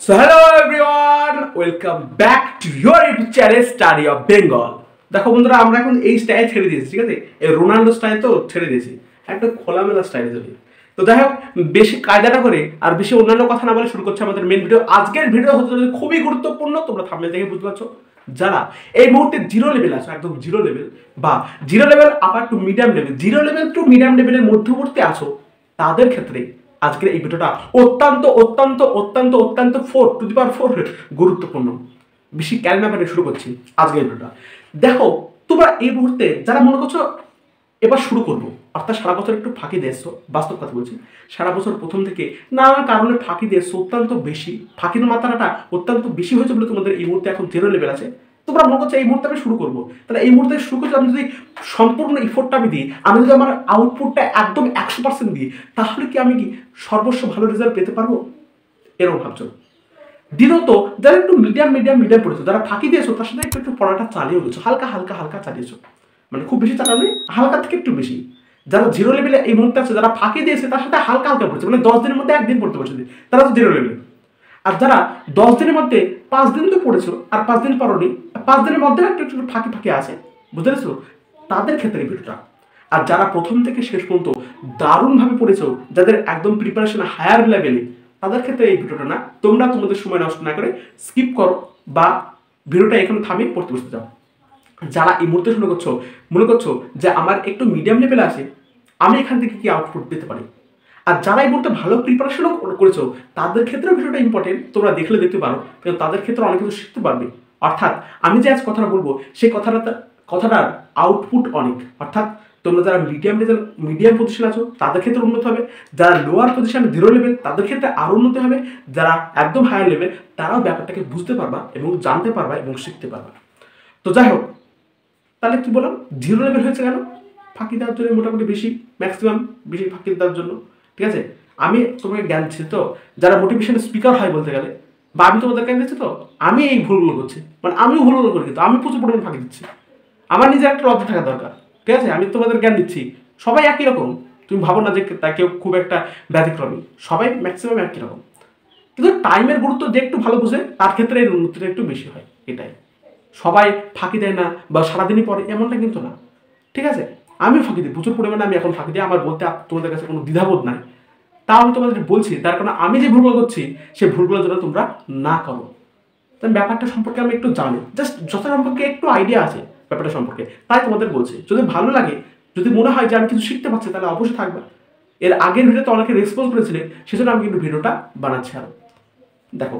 So hello everyone, welcome back to your YouTube channel Study of Bengal. দেখো বন্ধুরা, আমরা এখন এই স্টাইল ছেড়ে দিয়েছি, ঠিক আছে? এই রোনাল্ডো স্টাইল তো ছেড়ে দিয়েছি, একটা খোলামেলা স্টাইলে চলি। তো দেখো, বেশি কায়দাটা করে আর বেশি অন্যান্য কথা না বলে শুরু করছে আমাদের মেন ভিডিও। আজকের ভিডিও হচ্ছে খুবই গুরুত্বপূর্ণ, তোমরা থাম্বনেল দেখে বুঝতে পারছো। যারা এই মুহূর্তে জিরো লেভেল আছো, একদম জিরো লেভেল বা zero level upper to medium level, zero level to medium লেভেলের মধ্যবর্তী আছো, তাদের ক্ষেত্রে আজকের এই ভিডিওটা অত্যন্ত অত্যন্ত অত্যন্ত অত্যন্ত 4 গুরুত্বপূর্ণ। বেশি ক্যালমা করে শুরু করছি আজকের এই ভিডিওটা। দেখো, তোমরা এই মুহূর্তে যারা মনে করছো এবার শুরু করবো, অর্থাৎ সারা বছর একটু ফাঁকি দিয়েছো, বাস্তব কথা বলছি, সারা বছর প্রথম থেকে নানা কারণে ফাঁকি দিয়েছো, অত্যন্ত বেশি ফাঁকির মাত্রাটা অত্যন্ত বেশি হয়েছে বলে তোমাদের এই মুহূর্তে এখন জিরো লেভেল আছে। তোমরা মনে করছো এই মুহূর্তে আমি শুরু করবো, তাহলে এই মুহূর্তে শুরু করছি আমি যদি সম্পূর্ণ ইফোর্টটা আমি দিই, আমি যদি আমার আউটপুটটা একদম 100% দিই, তাহলে কি আমি কি সর্বস্ব ভালো রেজাল্ট পেতে পারবো? এরকম ভাবছো। দ্বিতীয়ত, যারা একটু মিডিয়াম পড়েছো, যারা ফাঁকি দিয়েছো, তার সাথে একটু পড়াটা চালিয়ে গেছো, হালকা চালিয়েছো, মানে খুব বেশি চালানো নেই, হালকা থেকে একটু বেশি। যারা জিরো লেভেলে এই মুহূর্তে আছে, যারা ফাঁকি দিয়েছে তার সাথে হালকা পড়ছে, মানে 10 দিনের মধ্যে একদিন পড়তে পারছে, তারা তো জিরো লেভেলে। আর যারা 10 দিনের মধ্যে 5 দিন তো পড়েছো আর 5 দিন পরনি, 5 দিনের মধ্যে একটু ফাঁকি আছে, বুঝতে পেরেছো? তাদের ক্ষেত্রে ভিডিওটা। আর যারা প্রথম থেকে শেষ পর্যন্ত দারুণভাবে পড়েছো, যাদের একদম প্রিপারেশন হায়ার লেভেলে, তাদের ক্ষেত্রে এই ভিডিওটা না। তোমরা তোমাদের সময় নষ্ট না করে স্কিপ করো বা ভিডিওটা এখানে থামিয়ে পড়তে বসতে যাও। যারা এই মুহূর্তে মনে করছো যে আমার একটু মিডিয়াম লেভেলে আছে, আমি এখান থেকে কি আউটপুট পেতে পারি, আর যারা এই মুহূর্তে ভালো প্রিপারেশনও করেছো, তাদের ক্ষেত্রে ভিডিওটা ইম্পর্টেন্ট, তোমরা দেখতে পারো, কিন্তু তাদের ক্ষেত্রে অনেক কিছু শিখতে পারবে। অর্থাৎ আমি যে আজ কথাটা বলবো, সেই কথাটার আউটপুট অনেক। অর্থাৎ তোমরা যারা মিডিয়াম পজিশন আছো, তাদের ক্ষেত্রে উন্নত হবে। যারা লোয়ার পজিশন জিরো লেভেল, তাদের ক্ষেত্রে আরও উন্নতি হবে। যারা একদম হায়ার লেভেল, তারাও ব্যাপারটাকে বুঝতে পারবা এবং জানতে পারবা এবং শিখতে পারবা। তো যাই হোক, তাহলে কি বললাম, জিরো লেভেল হয়েছে কেন? ফাঁকি দেওয়ার জন্য, মোটামুটি ম্যাক্সিমাম বেশি ফাঁকি দেওয়ার জন্য, ঠিক আছে? আমি তোমাকে জ্ঞান দিচ্ছি তো, যারা মোটিভেশন স্পিকার হয় বলতে গেলে, বা আমি তোমাদের জ্ঞান দিচ্ছি তো, আমি এই ভুলগুলো করছি, মানে আমিও ভুলগুলো করি, কিন্তু আমি প্রচুর পরিমাণে ফাঁকি দিচ্ছি। আমার নিজের একটা লজ্জা থাকা দরকার, ঠিক আছে? আমি তোমাদের জ্ঞান দিচ্ছি, সবাই একই রকম, তুমি ভাবো না যে তা কেউ খুব একটা ব্যতিক্রমী, সবাই ম্যাক্সিমাম একই রকম। কিন্তু টাইমের গুরুত্ব যে একটু ভালো বুঝে, তার ক্ষেত্রে এর উন্নতিটা একটু বেশি হয়। এটাই, সবাই ফাঁকি দেয় না বা সারাদিনই পরে, এমনটা কিন্তু না, ঠিক আছে? আমি ফাঁকি দিই প্রচুর পরিমাণে, আমি এখন ফাঁকি দিই, আমার বলতে তোমাদের কাছে কোনো দ্বিধাবোধ নাই। তাও আমি তোমাদের বলছি, তার কারণ আমি যে ভুলগুলো করছি, সেই ভুলগুলো যেন তোমরা না করো। তাই ব্যাপারটা সম্পর্কে আমি একটু জানি, জাস্ট যত সম্পর্কে একটু আইডিয়া আছে ব্যাপারটা সম্পর্কে, তাই তোমাদের বলছি। যদি ভালো লাগে, যদি মনে হয় যে আমি কিছু শিখতে পারছি, তাহলে অবশ্যই থাকবে। এর আগের ভিডিওতে অনেকে রেসপন্স করেছিলে, সেজন্য আমি কিন্তু ভিডিওটা বানাচ্ছি আরো। দেখো,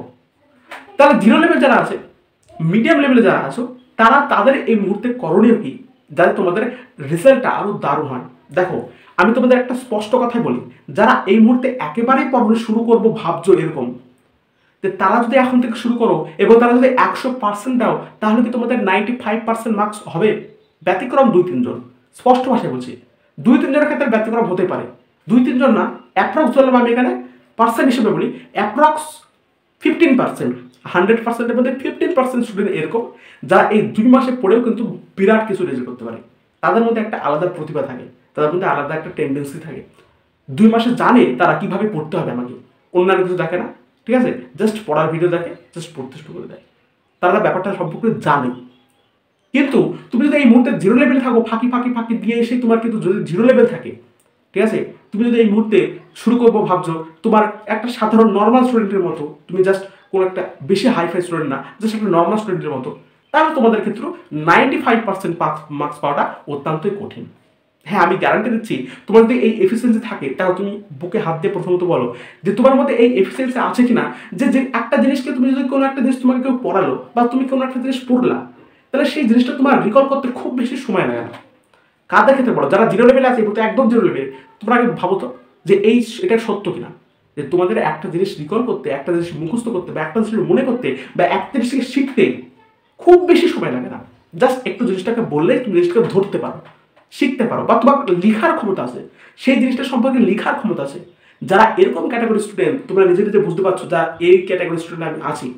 তাহলে জিরো লেভেল যারা আছে, মিডিয়াম লেভেলে যারা আছো, তাদের এই মুহূর্তে করণীয় কি, যাতে তোমাদের রেজাল্টটা আরো দারুণ হয়। দেখো, আমি তোমাদের একটা স্পষ্ট কথাই বলি, যারা এই মুহূর্তে একেবারেই পড়াশোনা শুরু করবো ভাবছো এরকম, যে তারা যদি এখন থেকে শুরু করো এবং তারা যদি 100% দাও, তাহলে কি তোমাদের 95% মার্কস হবে? ব্যতিক্রম 2-3 জন, স্পষ্ট ভাষায় বলছি, 2-3 জনের ক্ষেত্রে ব্যতিক্রম হতে পারে। 2-3 জন না, অ্যাপ্রক্স ধরলাম আমি এখানে পার্সেন্ট হিসেবে বলি, অ্যাপ্রক্স 15%, 100%-এর মধ্যে 15% স্টুডেন্ট এরকম, যারা এই 2 মাসে পড়েও কিন্তু বিরাট কিছু রেজাল্ট করতে পারে। তাদের মধ্যে একটা আলাদা প্রতিভা থাকে, তাদের মধ্যে আলাদা একটা টেন্ডেন্সি থাকে। 2 মাসে জানে তারা কিভাবে পড়তে হবে, আমাকে অন্যান্য কিছু দেখে না, ঠিক আছে? জাস্ট পড়ার ভিডিও দেখে, জাস্ট পড়তে শুরু করে দেয়, তারা ব্যাপারটা সম্পর্কে জানে। কিন্তু তুমি যদি এই মুহূর্তে জিরো লেভেলে থাকো, ফাঁকি দিয়ে এসে তোমার কিন্তু যদি জিরো লেভেল থাকে, ঠিক আছে, তুমি যদি এই মুহূর্তে শুরু করবো ভাবছো, তোমার একটা সাধারণ নর্মাল স্টুডেন্টের মতো, তুমি জাস্ট কোনো একটা বেশি হাইফাই স্টুডেন্ট না, জাস্ট একটা নর্মাল স্টুডেন্টের মতো, তাহলে তোমাদের ক্ষেত্রে 95% মার্কস পাওয়াটা অত্যন্তই কঠিন। হ্যাঁ, আমি গ্যারান্টি দিচ্ছি, তোমার যদি এই এফিসিয়েন্সি থাকে, তাহলে তুমি বুকে হাত দিয়ে প্রথমত বলো যে তোমার মধ্যে এই এফিসিয়েন্সি আছে কিনা, যে একটা জিনিসকে তুমি যদি কোনো একটা জিনিস তোমাকে কেউ পড়ালো বা তুমি কোনো একটা জিনিস পড়লা, তাহলে সেই জিনিসটা তোমার রিকল করতে খুব বেশি সময় লাগে না। কাদের ক্ষেত্রে বলো, যারা জিরো লেভেলে আছে, একদম জিরো লেভেলে, তোমরা আগে ভাবো তো যে এটা সত্য কিনা, যে তোমাদের একটা জিনিস রিকল করতে, একটা জিনিস মুখস্থ করতে, বা একটা জিনিস মনে করতে, বা একটা জিনিসকে শিখতে খুব বেশি সময় লাগে না। জাস্ট একটু জিনিসটাকে বললেই তুমি জিনিসটাকে ধরতে পারো, শিখতে পারো, বা তোমার লেখার ক্ষমতা আছে, সেই জিনিসটা সম্পর্কে লেখার ক্ষমতা আছে। যারা এরকম ক্যাটাগরি স্টুডেন্ট, তোমরা নিজে বুঝতে পারছো যা এই ক্যাটাগরি স্টুডেন্ট আমি আছি,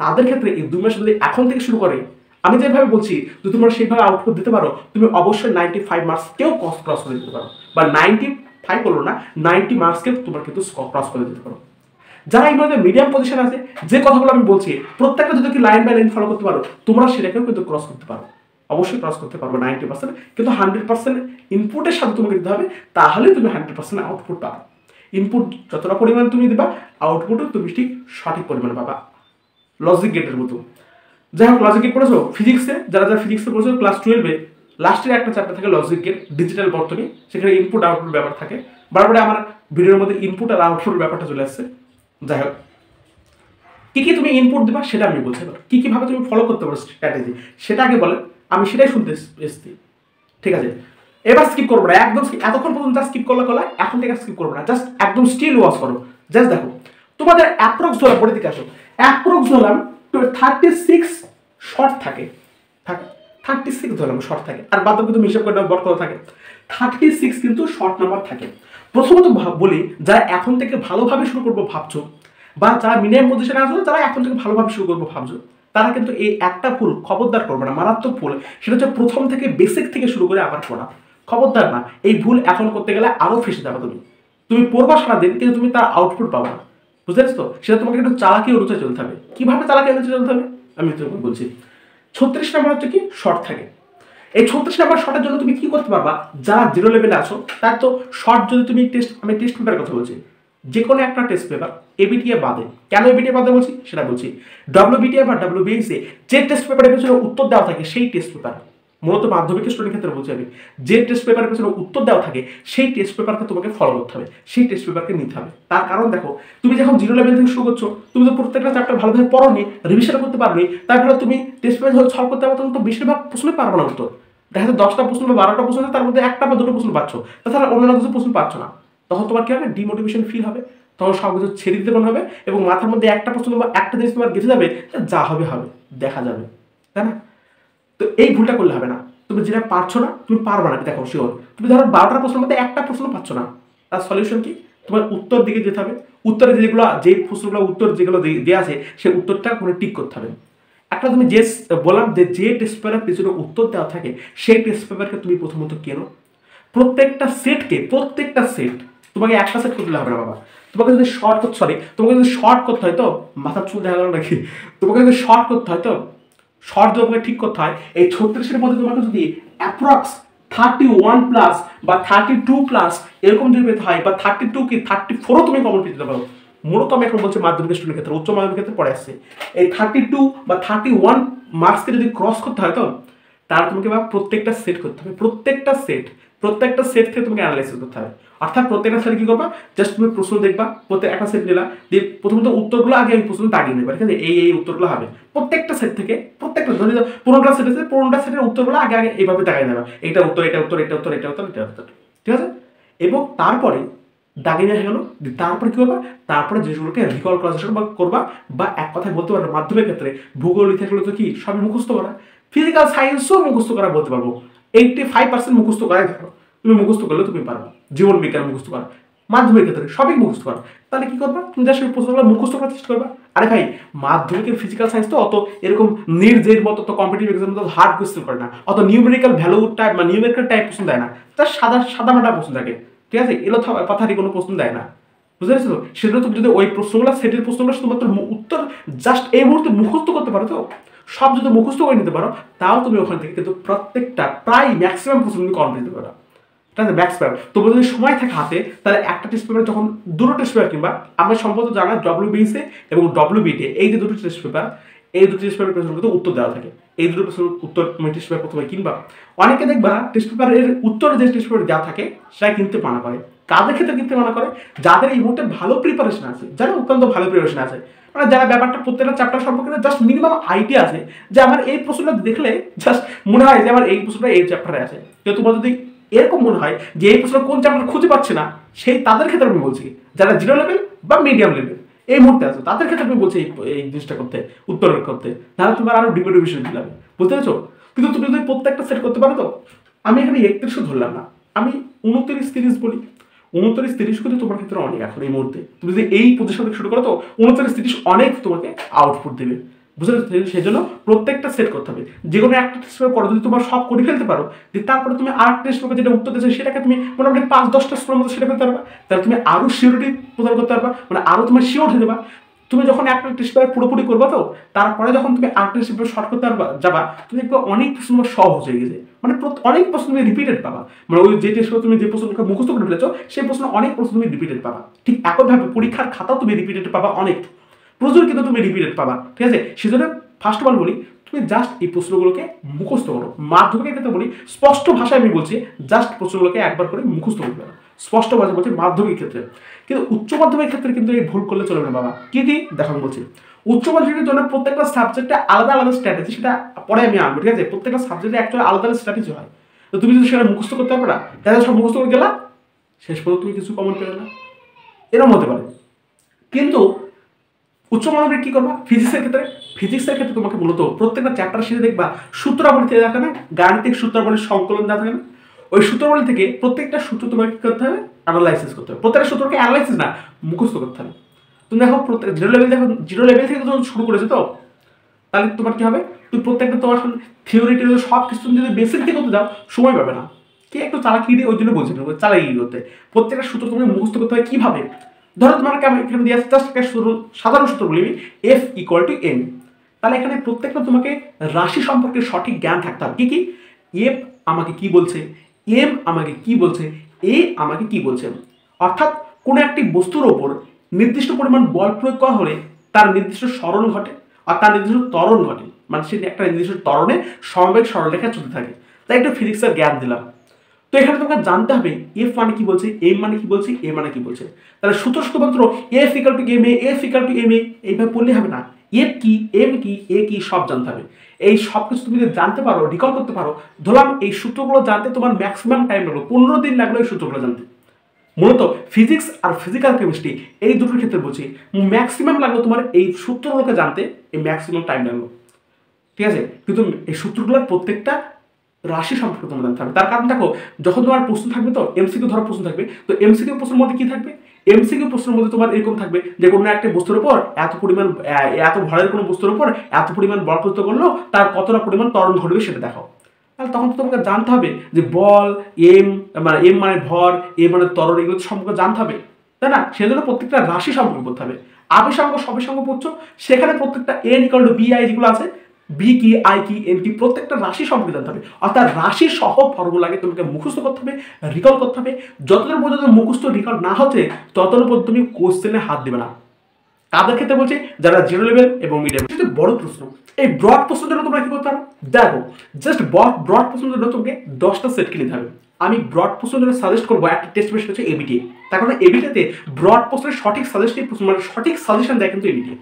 তাদের ক্ষেত্রে এই 2 মাস যদি এখন থেকে শুরু করে, আমি যেভাবে বলছি, যদি তোমরা সেইভাবে আউটপুট দিতে পারো, তুমি অবশ্যই 95 মার্কসকেও ক্রস করে দিতে পারো, বা 95 বলো না, 90 মার্কসকে তোমরা কিন্তু ক্রস করে দিতে পারো। যারা এই মধ্যে মিডিয়াম পজিশন আছে, যে কথাগুলো আমি বলছি প্রত্যেকটা যদি লাইন বাই লাইন ফলো করতে পারো, তোমরা সেটাকেও কিন্তু ক্রস করতে পারো, অবশ্যই ক্রস করতে পারবো 90%, কিন্তু 100% ইনপুটের সাথে তোমাকে দিতে হবে, তাহলে তুমি 100% আউটপুট পাবে। ইনপুট যতটা পরিমাণ তুমি দিবা, আউটপুটও তুমি ঠিক সঠিক পরিমাণে পাবা, লজিক গেটের মতো। যাই হোক, লজিক গেট পড়েছো ফিজিক্সে, যারা যারা ফিজিক্সে পড়েছো ক্লাস 12-এ, লাস্টের একটা চ্যাপ্টার থাকে লজিক গেট, ডিজিটাল বর্তনী, সেখানে ইনপুট আউটপুট ব্যাপার থাকে। বারবার আমার ভিডিওর মধ্যে ইনপুট আর আউটপুট ব্যাপারটা চলে আসছে। যাই হোক, কি কি তুমি ইনপুট দিবা সেটা আমি বলছি, এবার কি কিভাবে তুমি ফলো করতে পারো স্ট্র্যাটেজি সেটা আগে বলে, আমি সেটাই শুনতে এসেছি। ঠিক আছে, এবার স্কিপ করবো না একদম, এতক্ষণ পর্যন্ত স্কিপ করলে এখন থেকে স্কিপ করবো না, জাস্ট একদম স্টিল ওয়াচ করো। জাস্ট দেখো তোমাদের অ্যাপ্রক্স ধরলাম, পরে দিকে আসো, অ্যাপ্রক্স ধরলাম 36 শর্ট থাকে, 36 ধরলাম শর্ট থাকে, আর বাদ বাকি তুমি হিসাব করে বড় কথা থাকে, 36 কিন্তু শর্ট নাম্বার থাকে। প্রথমত বলি, যারা এখন থেকে ভালোভাবে শুরু করবো ভাবছো, বা যারা মিডিয়াম পজিশনে আসো, যারা এখন থেকে ভালোভাবে শুরু করবো ভাবছো, তারা কিন্তু এই একটা ভুল খবরদার করবে না, মারাত্মক ভুল। সেটা হচ্ছে প্রথম থেকে বেসিক থেকে শুরু করে আবার পড়া, খবরদার না। এই ভুল এখন করতে গেলে আরো ফেসে যাবে। তুমি পড়বা সারাদিন, কিন্তু তুমি তার আউটপুট পাবা না, বুঝতে পারছো তো? সেটা তোমাকে একটু চালাকি অনুযায়ী চলতে হবে। কিভাবে চালাকি অনুযায়ী চলতে হবে আমি তোমাকে বলছি। 36 নাম্বার হচ্ছে কি শর্ট থাকে। এই 36 নাম্বার শর্টের জন্য তুমি কি করতে পারবা, যারা জিরো লেভেলে আছো তার তো শর্ট, যদি তুমি আমি টেস্ট পেপারের কথা বলছি, যে কোনো একটা টেস্ট পেপার এবিটিএ বাদে, কেন এবিটিএ বাদে বলছি সেটা বলছি, ডব্লিউবিটিএ বা ডব্লিউবিএসএ যে টেস্ট পেপারের পেছনে উত্তর দেওয়া থাকে সেই টেস্ট পেপার, মূলত মাধ্যমিক স্টুডেন্টের ক্ষেত্রে বলছি আমি, যে টেস্ট পেপারের পেছনে উত্তর দেওয়া থাকে সেই টেস্ট পেপারকে তোমাকে ফলো করতে হবে, সেই টেস্ট পেপারকে নিতে হবে। তার কারণ দেখো, তুমি যখন জিরো লেভেল থেকে শুরু করছো, তুমি তো প্রত্যেকটা চ্যাপ্টার ভালোভাবে পড়োনি, রিভিশন করতে পারোনি, তারপরে তুমি টেস্ট পেপার যখন সলভ করতে পারো তখন তো বেশিরভাগ প্রশ্নই পারবো না উত্তর। দেখা যাচ্ছে 10টা প্রশ্ন বা 12টা প্রশ্ন, তার মধ্যে একটা বা দুটো প্রশ্ন পাচ্ছ, তাছাড়া অন্যান্য কিছু প্রশ্ন পাচ্ছ না। তখন তোমার কি হবে, ডিমোটিভেশন ফিল হবে, তখন সব কিছু ছেড়ে দিতে মনে হবে, এবং মাথার মধ্যে একটা প্রশ্ন বা একটা জিনিস তোমার গেঁথে যাবে, যা হবে হবে, দেখা যাবে, তাই না? তো এই ভুলটা করলে হবে না। তুমি যেটা পারছো না, তুমি পারবে না, দেখো শিওর। তুমি ধরো 12টা প্রশ্নের মধ্যে একটা প্রশ্ন পাচ্ছ না, তার সলিউশন কি? তোমার উত্তর দিকে যেতে হবে, উত্তরে যে প্রশ্নগুলো উত্তর যেগুলো দেওয়া আছে সেই উত্তরটা কোনো টিক করতে হবে। একটা তুমি যে বললাম যে টেস্ট পেপারের পিছনে উত্তর দেওয়া থাকে সেই টেস্ট পেপারকে তুমি প্রথমত কেনো, প্রত্যেকটা সেট তোমাকে একটা সেট করতে হবে না বাবা। তোমাকে যদি শর্ট করতে হয় তো, মাথার চুল দেখা গেল নাকি, তোমাকে যদি শর্ট করতে হয় তো, শর্ট তোমাকে ঠিক করতে হয়, এই 36-এর মধ্যে তোমাকে যদি অ্যাপ্রক্স 31 প্লাস বা 32 প্লাস এরকম যদি পেতে হয়, বা 32 কি 34ও তুমি কমন পেতে পারো। মূলত আমি এখন বলছি মাধ্যমিক স্টুডেন্টের ক্ষেত্রে, উচ্চ মাধ্যমিক ক্ষেত্রে পড়ে আসছে, এই 32 বা 31 মার্কসকে যদি ক্রস করতে হয় তো, তাহলে তোমাকে প্রত্যেকটা সেট করতে হবে, প্রত্যেকটা সেট থেকে তোমাকে অ্যানালাইসিস করতে হবে। অর্থাৎ প্রত্যেকটা সেট কি করবা, জাস্ট তুমি প্রশ্ন দেখবা, প্রত্যেক একটা সেট নিলা, দিয়ে প্রথমত উত্তরগুলো আগে আমি প্রশ্ন দাগিয়ে নেবা, ঠিক আছে? এই উত্তরগুলো হবে প্রত্যেকটা সেট থেকে, প্রত্যেকটা ধরে 15টা সেট আছে, 15টা সেটের উত্তরগুলো আগে এইভাবে দাগিয়ে নেবা, এটা উত্তর, এটা উত্তর, এটা উত্তর, এটা উত্তর, এটা উত্তর, ঠিক আছে? এবং তারপরে দাগিয়ে নেওয়া গেল, তারপরে কি করবা, তারপরে জিনিসগুলোকে রিকল করার চেষ্টা করবা, বা এক কথায় বলতে পারো মাধ্যমিক ক্ষেত্রে ভূগোল, ইতিহাসগুলো তো কি সবই মুখস্থ করা, ফিজিক্যাল সায়েন্সও মুখস্থ করা বলতে পারবো, 85% মুখস্থ করাই ধরো, তুমি মুখস্থ করলে তুমি পারবা, জীবন বিজ্ঞান মুখস্থ করা, মাধ্যমিক ক্ষেত্রে সবই মুখস্থ করা। তাহলে কি করবা, তুমি যা সেই প্রশ্নগুলো মুখস্থ করার চেষ্টা করবা। আরে ভাই, মাধ্যমিকের ফিজিক্যাল সায়েন্স তো অত এরকম নির্জের মতো তো কম্পিটিটিভ এক্সাম মতো হার্ড কোয়েশ্চেন করে না, অত নিউমেরিক্যাল ভ্যালু টাইপ বা নিউমেরিক্যাল টাইপ প্রশ্ন দেয় না, তার সাদা মাটা প্রশ্ন থাকে, ঠিক আছে? এলো কথারই কোনো প্রশ্ন দেয় না, বুঝতে পারছো তো? সেজন্য তুমি যদি ওই প্রশ্নগুলো, সেটের প্রশ্নগুলো শুধুমাত্র উত্তর জাস্ট এই মুহূর্তে মুখস্থ করতে পারো তো, সব যদি মুখস্থ করে নিতে পারো, তাও তুমি ওখান থেকে কিন্তু প্রত্যেকটা প্রায় ম্যাক্সিমাম প্রশ্ন তুমি কমপ্লিট দিতে পারো, ঠিক আছে? ম্যাক্স পেপার তোমার যদি সময় থাকে হাতে, তাহলে একটা টেস্ট পেপার যখন দুটো টেস্ট পেপার, কিংবা আমরা সম্ভবত জানা ডব্লিউবিএসএ এবং ডব্লিউবিটিএ, এই যে দুটো টেস্ট পেপার, এই দুটো টেস্ট পেপারের প্রশ্ন কিন্তু উত্তর দেওয়া থাকে, এই দুটো প্রশ্ন উত্তর তুমি টেস্ট পেপার প্রথমে কিনবা। অনেকে দেখবা টেস্ট পেপারের উত্তরে যে টেস্ট পেপার দেওয়া থাকে সেটা কিনতে মানা করে। কাদের ক্ষেত্রে কিনতে মানা করে? যাদের এই মুহূর্তে ভালো প্রিপারেশন আছে, যারা অত্যন্ত ভালো প্রিপারেশন আছে, মানে যারা ব্যাপারটা প্রত্যেকটা চ্যাপ্টার সম্পর্কে জাস্ট মিনিমাম আইডিয়া আছে, যে আমার এই প্রশ্নটা দেখলে জাস্ট মনে হয় যে আমার এই প্রশ্নটা এই চ্যাপ্টারে আছে। কিন্তু তোমার যদি এরকম মনে হয় যে এই প্রশ্ন কোন চ্যাপ্টার খুঁজে পাচ্ছে না, সেই তাদের ক্ষেত্রে আমি বলছি, যারা জিরো লেভেল বা মিডিয়াম লেভেল এই মুহূর্তে আছে, তাদের ক্ষেত্রে আমি বলছি এই জিনিসটা করতে, উত্তর করতে, তাহলে তোমার আরো ডিমোটিভেশন দিলাম, বুঝতে পেরেছো? কিন্তু তুমি যদি প্রত্যেকটা সেট করতে পারো তো, আমি এখানে 31 ধরলাম না, আমি 29-30 বলি, 29-30 কিন্তু তোমার ক্ষেত্রে অনেক এখন এই মুহূর্তে। তুমি যদি এই পজিশন থেকে শুরু করো তো 29-30 অনেক তোমাকে আউটপুট দেবে, বুঝতে পারছো? সেই জন্য প্রত্যেকটা সেট করতে হবে। যে কোনো একটা টেস্ট পেপার করো, যদি তোমার সব করে ফেলতে পারো, তারপরে তুমি আর একটা টেস্ট পেপার যেটা উত্তর দিয়েছে সেটাকে তুমি মোটামুটি 5-10 টেস্ট পেপারের মধ্যে সেটা ফেলতে পারবা, তাহলে তুমি আরো সিওরিটি প্রদান করতে পারবা, মানে আরো তুমি শিওর হয়ে যাবা। তুমি যখন একটা টেস্ট পেপার পুরোপুরি করবা, তো তারপরে যখন তুমি আরেকটা টেস্ট পেপার শর্ট করতে পারবা যাবা, তুমি দেখবে অনেক প্রশ্ন সহজ হয়ে গেছে, মানে অনেক প্রশ্ন তুমি রিপিটেড পাবা, মানে ওই যে টেস্ট পেপার তুমি যে প্রশ্নটা মুখস্থ করে ফেলেছো সেই প্রশ্ন অনেক প্রশ্ন তুমি রিপিটেড পাবা। ঠিক একইভাবে পরীক্ষার খাতাও তুমি রিপিটেড পাবা, অনেক প্রচুর কিন্তু তুমি রিপিটেড পাবা। ঠিক আছে, সেজন্য ফার্স্ট অফ অল বলি, তুমি জাস্ট এই প্রশ্নগুলোকে মুখস্থ করো। মাধ্যমিকের ক্ষেত্রে বলি, স্পষ্ট ভাষায় আমি বলছি, জাস্ট প্রশ্নগুলোকে একবার করে মুখস্থ করতে পারো, স্পষ্ট ভাষা বলছি মাধ্যমিক ক্ষেত্রে। কিন্তু উচ্চ মাধ্যমিক ক্ষেত্রে কিন্তু এই ভুল করলে চলবে না বাবা। কি দেখো আমি বলছি, উচ্চ মাধ্যমিকের জন্য প্রত্যেকটা সাবজেক্টে আলাদা আলাদা স্ট্র্যাটেজি, সেটা পরে আমি আনবো। ঠিক আছে, প্রত্যেকটা সাবজেক্টে অ্যাকচুয়ালি আলাদা আলাদা স্ট্র্যাটেজি হয়। তো তুমি যদি সেটা মুখস্থ করতে পারবে না, তাহলে সব মুখস্থ করে গেলা, শেষ পর্যন্ত তুমি কিছু কমন পেলে না, এরকম হতে পারে। কিন্তু উচ্চ মাধ্যমিক কি করবা, ফিজিক্সের ক্ষেত্রে তোমাকে মূলত প্রত্যেকটা চ্যাপ্টার শেষে দেখবা সূত্রাবলী থেকে থাকে না, গাণিতিক সূত্রাবলীর সংকলন দেওয়া থাকে না, ওই সূত্রাবলী থেকে প্রত্যেকটা সূত্র তোমাকে কি করতে হবে, অ্যানালাইসিস করতে হবে। প্রত্যেকটা সূত্রকে অ্যানালাইসিস না, মুখস্থ করতে হবে। তুমি দেখো প্রত্যেক জিরো লেভেল থেকে যখন শুরু করেছো, তো তাহলে তোমার কি হবে, তুমি প্রত্যেকটা তোমার থিওরিটি সব কিছু তুমি যদি বেসিক থেকে করতে যাও, সময় পাবে না। কি একটু চালাকি দিয়ে ওই জন্য বলছি না, চালাকি করতে প্রত্যেকটা সূত্র তোমাকে মুখস্থ করতে হয়। কিভাবে, ধরো তোমাকে আমি এখানে দিয়ে জাস্ট একটা সাধারণ সূত্র বলি, F = m। তাহলে এখানে প্রত্যেকটা তোমাকে রাশি সম্পর্কে সঠিক জ্ঞান থাকতে হবে। কি F আমাকে কি বলছে, M আমাকে কি বলছে, A আমাকে কি বলছে। অর্থাৎ কোনো একটি বস্তুর ওপর নির্দিষ্ট পরিমাণ বল প্রয়োগ করা হলে তার নির্দিষ্ট সরণ ঘটে আর তার নির্দিষ্ট ত্বরণ ঘটে, মানে সেটি একটা নির্দিষ্ট ত্বরণে সমবেগ সরলরেখা চলতে থাকে। তাই একটু ফিজিক্সের জ্ঞান দিলাম। তো এখানে তোমাকে জানতে হবে F মানে কি বলছে, M মানে কি বলছে, A মানে কি বলছে। তাহলে সূত্র শুধুমাত্র F = ma, F = ma এইভাবে পড়লে হবে না। F কি, M কি, A কি সব জানতে হবে। এই সব কিছু তুমি যদি জানতে পারো, রিকল করতে পারো, ধরলাম এই সূত্রগুলো জানতে তোমার ম্যাক্সিমাম টাইম লাগলো, 15 দিন লাগলো এই সূত্রগুলো জানতে। মূলত ফিজিক্স আর ফিজিক্যাল কেমিস্ট্রি এই দুটোর ক্ষেত্রে বলছি, ম্যাক্সিমাম লাগলো তোমার এই সূত্রগুলোকে জানতে, এই ম্যাক্সিমাম টাইম লাগলো। ঠিক আছে, কিন্তু এই সূত্রগুলোর প্রত্যেকটা রাশি সম্পর্কে তোমার জানতে হবে। তার কারণ দেখো, যখন তোমার প্রশ্ন থাকবে, তো এমসিকিউ ধরো প্রশ্ন থাকবে, তো এমসিকিউ প্রশ্নের মধ্যে কি থাকবে, এমসিকিউ প্রশ্নের মধ্যে তোমার এরকম থাকবে যে কোনো একটা বস্তুর উপর এত ভরের কোনো বস্তুর উপর এত পরিমাণ বল প্রযুক্ত করলো, তার কতটা পরিমাণ ত্বরণ ঘটবে সেটা দেখাও। তাহলে তখন তো তোমাকে জানতে হবে যে বল, এম মানে ভর, এ মানে ত্বরণ, এগুলো সম্পর্কে জানতে হবে, তাই না? সেজন্য প্রত্যেকটা রাশি সম্পর্কে পড়তে হবে। আবেশাঙ্গ সবেশাঙ্গ পড়ছো, সেখানে প্রত্যেকটা n = bi যেগুলো আছে, বি কি, আই কি, এন কি, প্রত্যেকটা রাশি সম্পর্কে জানতে হবে। অর্থাৎ রাশি সহ ফর্মুলাকে তোমাকে মুখস্থ করতে হবে, রিকল করতে হবে। যতদিন পর্যন্ত মুখস্থ রিকল না হচ্ছে, ততদিন পর্যন্ত তুমি কোশ্চেনে হাত দেবে না। তাদের ক্ষেত্রে বলছি যারা জিরো লেভেল এবং মিডিয়াম। বড় প্রশ্ন, এই ব্রড প্রশ্নের জন্য তোমরা কি করতে পারো, দেখো জাস্ট ব্রড প্রশ্নের জন্য তোমাকে 10টা সেট কিনে নিতে হবে। আমি ব্রড প্রশ্নের জন্য সাজেস্ট করবো একটা টেস্ট পেপার হচ্ছে এবিটিএ। তার কারণ এবিটিএতে ব্রড প্রশ্নের সঠিক মানে সঠিক সাজেশন দেয় কিন্তু এবিটিএ।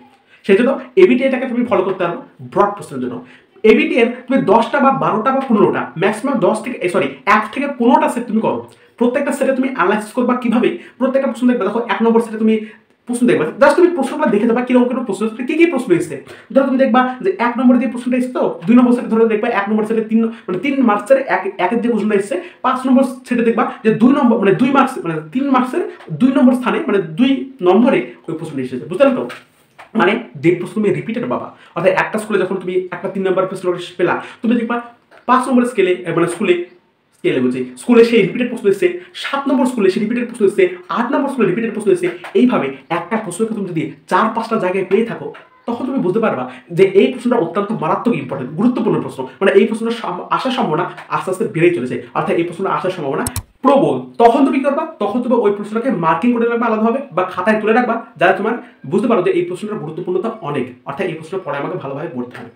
সেই জন্য এবিটিএটাকে তুমি ফলো করতে পারো ব্রড প্রশ্নের জন্য। এবিটিএর তুমি 10টা বা 12টা বা 15টা, ম্যাক্সিমাম 1 থেকে 15টা সেট তুমি করো। প্রত্যেকটা সেটে তুমি অ্যানালাইসিস করবা কিভাবে, প্রত্যেকটা প্রশ্ন দেখবে। দেখো 1 নম্বর সেটে তুমি প্রশ্ন দেখবা, জাস্ট তুমি প্রশ্নগুলো দেখে দেবা কিরকম কিরকম প্রশ্ন, কি কি প্রশ্ন এসেছে। ধরো তুমি দেখবা যে 1 নম্বরে যে প্রশ্নটা এসেছে, তো 2 নম্বর সেটে ধরে দেখবা 1 নম্বর সেটে 3 মার্কসের একের যে প্রশ্নটা এসেছে, 5 নম্বর সেটে দেখবা যে 2 নম্বর মানে 2 মার্কস মানে 3 মার্কসের 2 নম্বর স্থানে মানে 2 নম্বরে ওই প্রশ্নটা এসেছে। বুঝতে পারলে তো? মানে যে প্রশ্ন তুমি রিপিটেড পাবা। অর্থাৎ একটা স্কুলে যখন তুমি একটা 3 নম্বর প্রশ্ন পেলা, তুমি দেখবা 5 নম্বর মানে স্কুলে সেই রিপিটেড প্রশ্ন এসেছে, 7 নম্বর স্কুলে সেই রিপিটেড প্রশ্ন এসেছে, 8 নম্বর স্কুলে রিপিটেড প্রশ্ন এসেছে। এইভাবে একটা প্রশ্নকে তুমি যদি 4-5টা জায়গায় পেয়ে থাকো, তখন তুমি বুঝতে পারবা যে এই প্রশ্নটা অত্যন্ত মারাত্মক ইম্পর্টেন্ট, গুরুত্বপূর্ণ প্রশ্ন। মানে এই প্রশ্নটা আসার সম্ভাবনা আস্তে আস্তে বেড়েই চলেছে, অর্থাৎ এই প্রশ্নটা আসার সম্ভাবনা প্রবল। তখন তুমি কি করবা, তখন তুমি ওই প্রশ্নটাকে মার্কিং করে রাখবা আলাদাভাবে, বা খাতায় তুলে রাখবা, যারা তোমার বুঝতে পারো যে এই প্রশ্নটার গুরুত্বপূর্ণতা অনেক, অর্থাৎ এই প্রশ্নটা পরে আমাকে ভালোভাবে পড়তে হবে।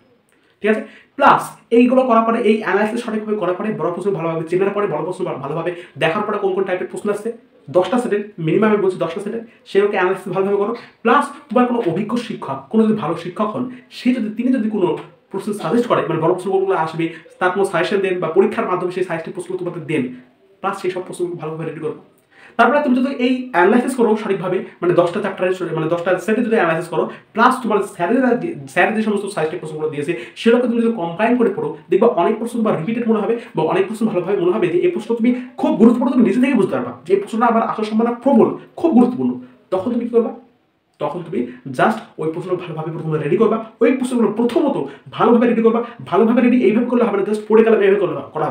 ঠিক আছে, প্লাস এইগুলো করার পরে, এই অ্যানালাইসিস সঠিকভাবে করার পরে, বড় প্রশ্ন ভালোভাবে চেনার পরে, বড় প্রশ্ন ভালোভাবে দেখার পরে কোন কোন টাইপের প্রশ্ন আসছে, 10টা সেটের মিনিমাম আমি বলছি 10টা সেটের, সেগুলোকে অ্যানালাইসিস ভালোভাবে করো। প্লাস তোমার কোনো অভিজ্ঞ শিক্ষক, কোনো যদি ভালো শিক্ষক হন, তিনি যদি কোনো প্রশ্ন সাজেস্ট করে, মানে বড় প্রশ্নগুলো আসবে, তার কোনো সাজেশন দেন, বা পরীক্ষার মাধ্যমে সেই সাজেস্টেড প্রশ্নগুলো তোমাদের দেন, প্লাস সেই সব প্রশ্ন ভালোভাবে রেডি করো। তারপরে তুমি যদি এই অ্যানালাইসিস করো সঠিকভাবে, মানে 10টা চ্যাপ্টারের মানে 10টা সেটে যদি অ্যানালাইসিস করো, প্লাস তোমার স্যার যে সমস্ত সাজেস্টেড প্রশ্নগুলো দিয়েছে সেগুলোকে তুমি যদি কম্বাইন করে পড়ো, দেখবা অনেক প্রশ্ন বা রিপিটেড মনে হবে, বা অনেক প্রশ্ন ভালোভাবে মনে হবে যে এই প্রশ্ন তুমি খুব গুরুত্বপূর্ণ, তুমি নিজে থেকে বুঝতে পারবা যে এই প্রশ্নটা আবার আসার সম্ভাবনা প্রবল, খুব গুরুত্বপূর্ণ। তখন তুমি কি করবা, তখন তুমি জাস্ট ওই প্রশ্নগুলো ভালোভাবে প্রথমে রেডি করবা। ওই প্রশ্নগুলো প্রথমত ভালোভাবে রেডি করবা। ভালোভাবে রেডি এইভাবে করলে হবে না, জাস্ট পড়ে গেলে এইভাবে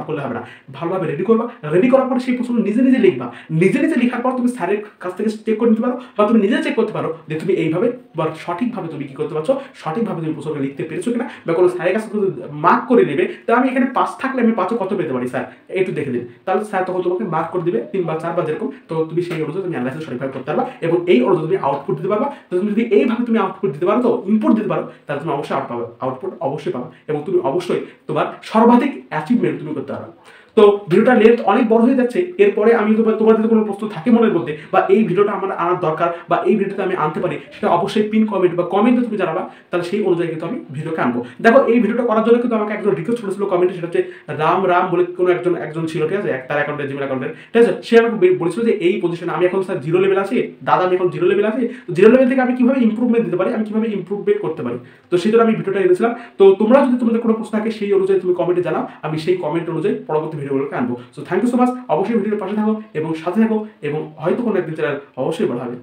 করলে হবে না। ভালোভাবে রেডি করবা। রেডি করার পরে সেই প্রশ্ন নিজে নিজে লিখবা। নিজে নিজে লেখার পর তুমি স্যারের কাছ থেকে চেক করে নিতে পারো, বা তুমি নিজে চেক করতে পারো যে তুমি এইভাবে বা সঠিকভাবে তুমি কি করতে পারছো, সঠিকভাবে তুমি প্রশ্নটা লিখতে পেরেছো কিনা, বা কোনো স্যারের কাছে মার্ক করে নেবে। তো আমি এখানে 5 থাকলে আমি 5 কত পেতে পারি স্যার একটু দেখে দিন, তাহলে স্যার তখন তোমাকে মার্ক করে দিবে 3 বা 4 বা যেরকম। তো তুমি সেই অনুযায়ী তুমি অ্যানালাইসিস সঠিকভাবে করতে পারবা এবং এই অনুযায়ী তুমি আউটপুট দিতে পারবা। তো তুমি যদি এইভাবে তুমি আউটপুট দিতে পারো, তো ইনপুট দিতে পারো, তাহলে তুমি অবশ্যই আউটপুট অবশ্যই পাবা এবং তুমি অবশ্যই তোমার সর্বাধিক অ্যাচিভমেন্ট তুমি করতে পারবে। তো ভিডিওটা লেন্থ অনেক বড় হয়ে যাচ্ছে। এরপরে আমি তোমার যদি কোনো প্রশ্ন থাকে মনের মধ্যে, বা এই ভিডিওটা আমার আনার দরকার, বা এই ভিডিওতে আমি আনতে পারি, সেটা অবশ্যই পিন কমেন্ট বা কমেন্টে তুমি জানাবা। তাহলে সেই অনুযায়ী কিন্তু আমি ভিডিওকে আনবো। দেখো এই ভিডিওটা করার জন্য কিন্তু আমাকে একজন রিকোয়েস্ট করেছিল কমেন্টে, সেটা হচ্ছে রাম বলে কোনো একজন ছিল, ঠিক আছে, তার অ্যাকাউন্টে, জিমেল অ্যাকাউন্টে, ঠিক আছে। সে আমাকে বলেছিল যে এই পজিশনে আমি এখন স্যার 0 লেভেল আছি, দাদা আমি এখন 0 লেভেল আছি, তো 0 লেভেল থেকে আমি কিভাবে ইমপ্রুভমেন্ট দিতে পারি, আমি কিভাবে ইমপ্রুভমেন্ট করতে পারি। তো সেই জন্য আমি ভিডিওটা এনেছিলাম। তো তোমরা যদি তোমাদের কোনো প্রশ্ন থাকে সেই অনুযায়ী তুমি কমেন্টে জানাও, আমি সেই কমেন্ট অনুযায়ী পরবর্তী ভিডিওগুলোকে আনবো। So thank you so much. অবশ্যই ভিডিওর পাশে থাকো এবং সাথে থাকো, এবং হয়তো কোনো একদিন চ্যানেল অবশ্যই বড় হবে।